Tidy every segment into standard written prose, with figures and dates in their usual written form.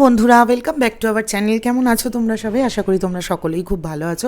বন্ধুরা, welcome back to our channel. কেমন আছো তোমরা সবাই? আশা করি তোমরা সকলেই খুব ভালো আছো।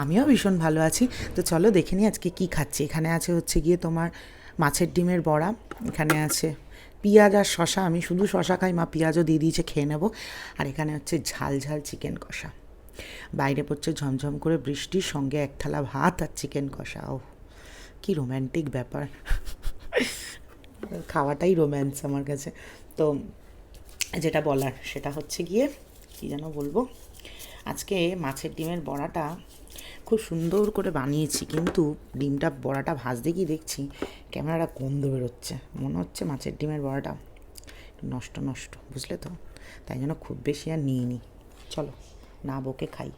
আমিও ভীষণ ভালো আছি। তো চলো দেখে নিই আজকে কী খাচ্ছি। এখানে আছে হচ্ছে গিয়ে তোমার মাছের ডিমের বড়া, এখানে আছে পেঁয়াজ আর শশা। আমি শুধু শশা খাই, মা পেঁয়াজও দিয়ে দিয়েছে, খেয়ে নেবো। আর এখানে হচ্ছে ঝাল ঝাল চিকেন কষা। বাইরে পড়ছে ঝমঝম করে বৃষ্টির, সঙ্গে এক থালা ভাত আর চিকেন কষা। ও কী রোম্যান্টিক ব্যাপার! খাওয়াটাই রোম্যান্স আমার কাছে। তো যেটা বলার সেটা হচ্ছে গিয়ে কী যেন বলবো, আজকে মাছের ডিমের বড়াটা খুব সুন্দর করে বানিয়েছি, কিন্তু ডিমটা বড়াটা ভাজতে গিয়ে দেখছি কেমন একটা গন্ধ বেরোচ্ছে। মনে হচ্ছে মাছের ডিমের বড়াটা নষ্ট নষ্ট, বুঝলে তো? তাই জন্য খুব বেশি আর নিইনি। চলো না বকে খাই।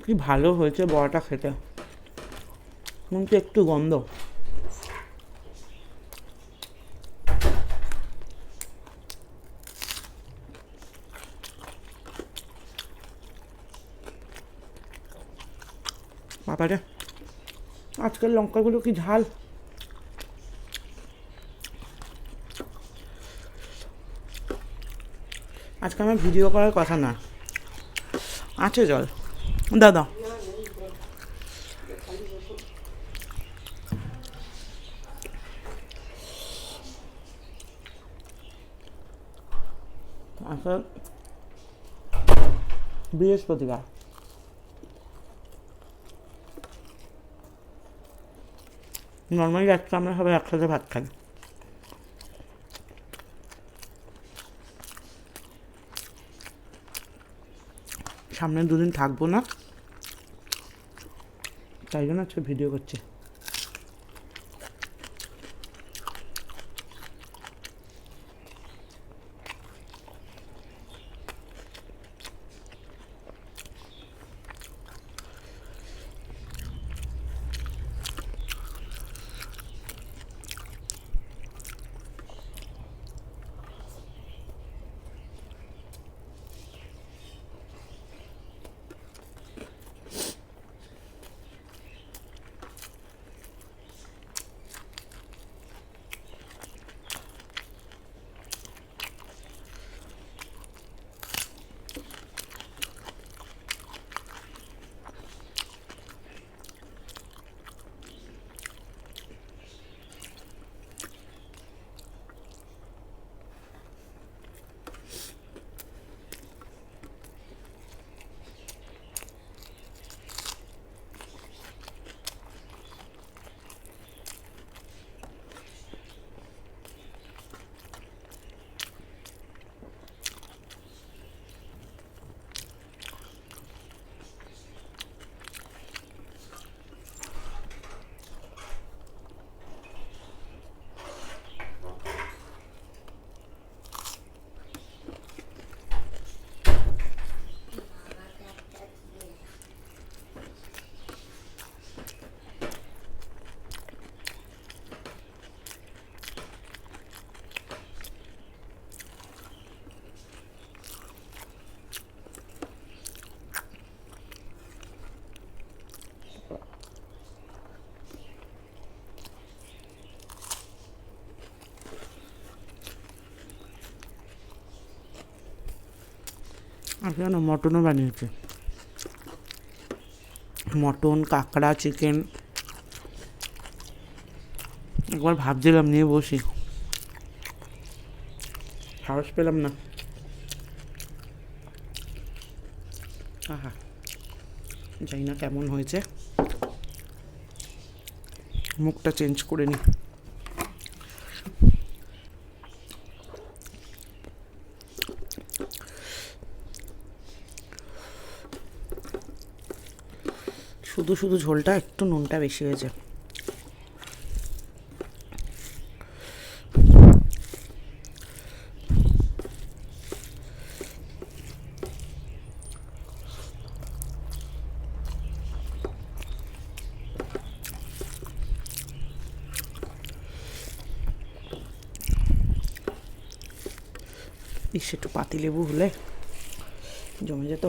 কি ভালো হয়েছে বড়াটা খেতে, কিন্তু একটু গন্ধ। বাবারে, আজকের লঙ্কাগুলো কি ঝাল! আজকে আমার ভিডিও করার কথা না, আছে জল দাদা। আচ্ছা, বৃহস্পতিবার নর্মালি আজকে আমরা সবাই একসাথে ভাত খাই। সামনে দুদিন থাকবো না, তাই জন্য আজকে ভিডিও করছি। আর কেন মটনও বানিয়েছে, মটন, কাঁকড়া, চিকেন। একবার ভাবছিলাম নিয়ে বসি, সাহস পেলাম না। আহা, জানি না কেমন হয়েছে, মুখটা চেঞ্জ করে নি। শুধু শুধু ঝোলটা একটু নুনটা বেশি হয়েছে। ইস, একটু পাতিলেবু হলে জমে যেত।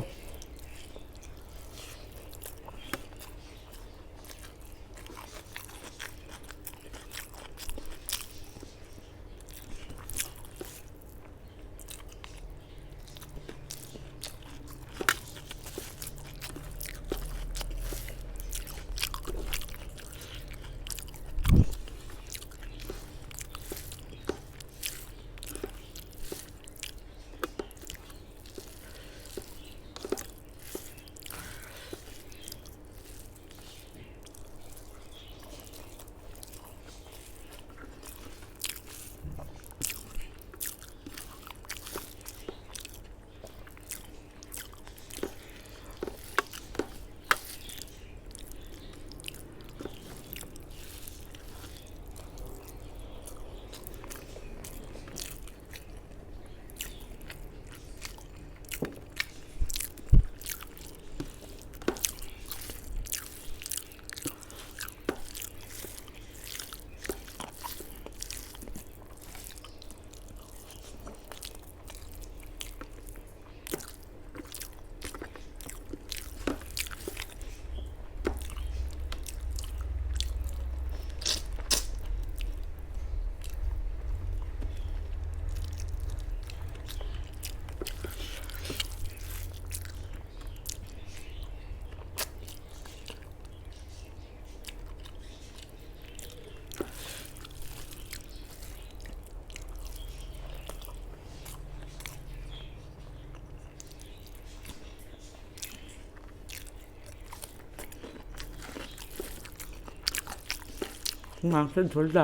মাংসের ঝোলটা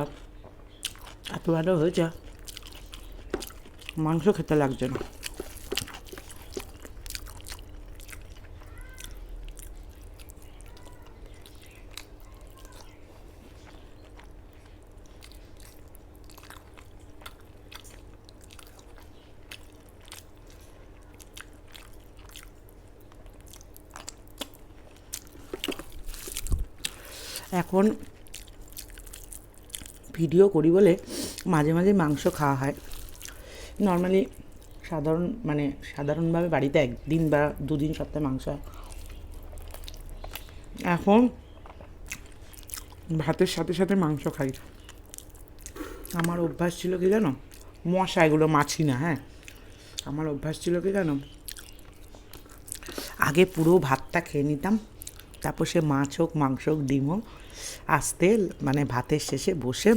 এত ভালো হয়েছে, মাংস খেতে লাগছে না। এখন ভিডিও করি বলে মাঝে মাঝে মাংস খাওয়া হয়। নর্মালি সাধারণভাবে বাড়িতে একদিন বা দুদিন সপ্তাহে মাংস হয়। এখন ভাতের সাথে সাথে মাংস খাই। আমার অভ্যাস ছিল কি জানো, মশা, এগুলো মাছি না, হ্যাঁ, আমার অভ্যাস ছিল কি জানো, আগে পুরো ভাতটা খেয়ে নিতাম, তারপর সে মাছ হোক, মাংস হোক, ডিম হোক, আস্তে ভাতের শেষে বসে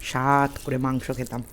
স্বাদ করে মাংস খেতাম।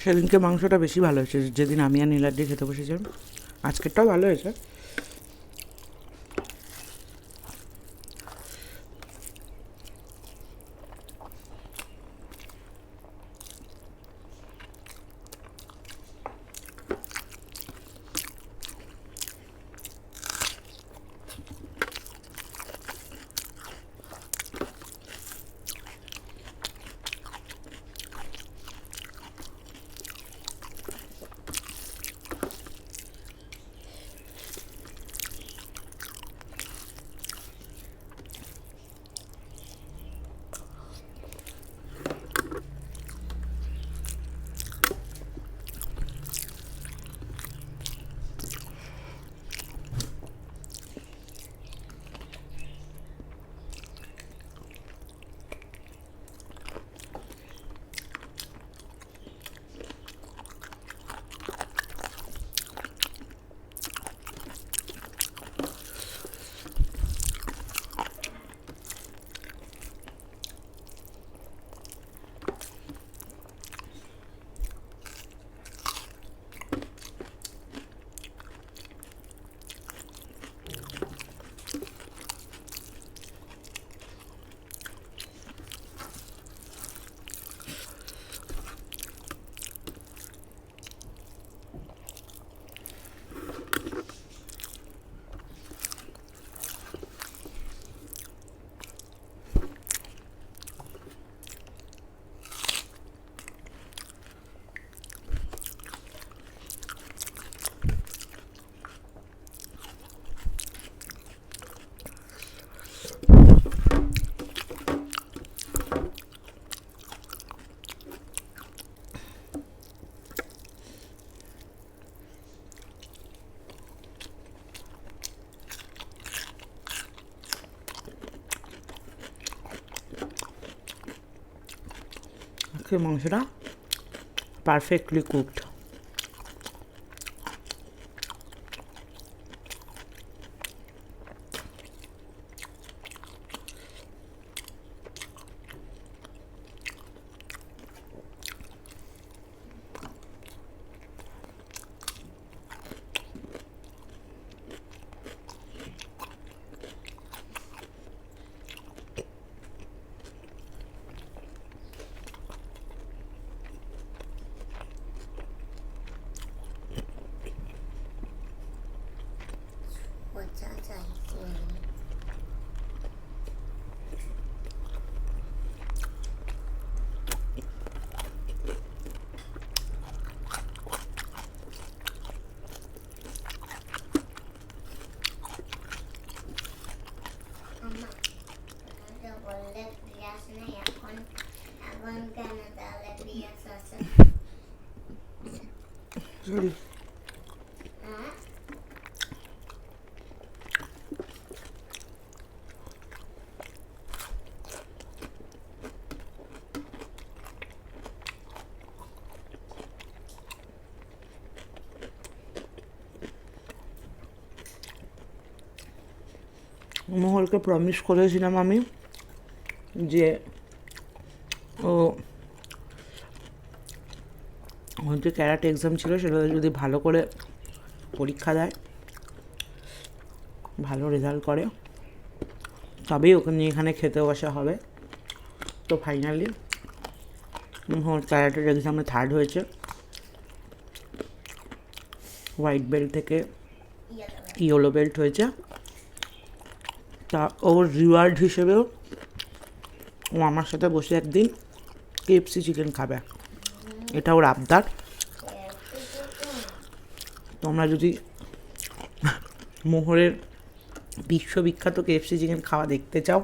সেদিনকে মাংসটা বেশি ভালো হয়েছে, যেদিন আমি আর নীলাদ্রি খেতে বসেছিলাম। আজকেরটাও ভালো হয়েছে। সেই মাংসটা পারফেক্টলি কুকড। Sorry. মহলকে প্রমিস করেছিলাম আমি যে ও যে ক্যারাটে এক্সাম ছিল সেটা যদি ভালো করে পরীক্ষা দেয়, ভালো রেজাল্ট করে, তবেই ওকে নিয়ে এখানে খেতে বসা হবে। তো ফাইনালি ক্যারাটের এক্সামে থার্ড হয়েছে, হোয়াইট বেল্ট থেকে ইয়েলো বেল্ট হয়েছে। তা ওর রিওয়ার্ড হিসেবেও ও আমার সাথে বসে একদিন KFC চিকেন খাবে, এটা ওর আবদার। তোমরা যদি মোহরের বিশ্ববিখ্যাত KFC চিকেন খাওয়া দেখতে চাও,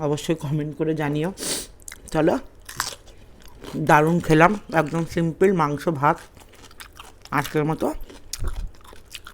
অবশ্যই কমেন্ট করে জানিও। চলো, দারুণ খেলাম, একদম সিম্পল মাংস ভাত আজকের মতো।